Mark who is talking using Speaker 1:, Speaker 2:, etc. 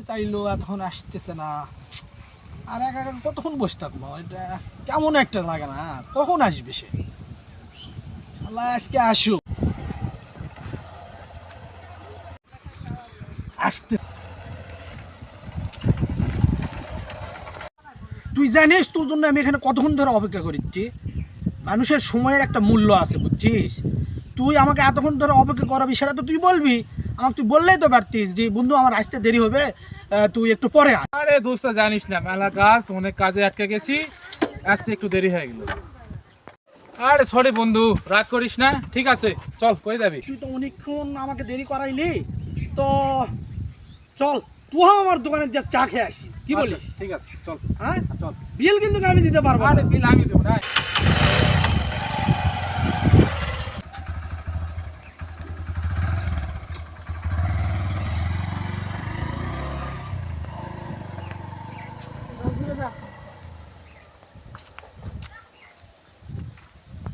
Speaker 1: চাইলো এতক্ষণ আসতেছে না। আর একা একা কতক্ষণ বসে থাকবো, এটা কেমন একটা লাগে না। কখন আসবে সে? আল্লাহ আজকে আসুক। আসতে তুই জানিস তোর জন্য আমি এখানে কতক্ষণ ধরে অপেক্ষা করছি। মানুষের সময়ের একটা মূল্য আছে বুঝছিস। তুই আমাকে এতক্ষণ ধরে অপেক্ষা করাবি সেটা তো তুই বলবি। আমাকে তুই বললেই তো পারতিস যে বন্ধু আমার আসতে দেরি হবে, তুই একটু পরে আয়।
Speaker 2: আরে দোস্ত জানিস না, মেলা কাজ, অনেক কাজে আটকে গেছি, আসতে একটু দেরি হয়ে গেল। আরে সরি বন্ধু, রাগ করিস না, ঠিক আছে চল, কই যাবি?
Speaker 1: তুই তো অনেকক্ষণ আমাকে দেরি করাইলি, তো চল তুই আমার দোকানে যা চা খেয়ে আসি, কি বলিস?
Speaker 2: আচ্ছা, ঠিক আছে চল।
Speaker 1: হ্যাঁ
Speaker 2: চল।
Speaker 1: বিল কিন্তু আমি দিতে পারবো না।
Speaker 2: আরে বিল আমি দেবো না।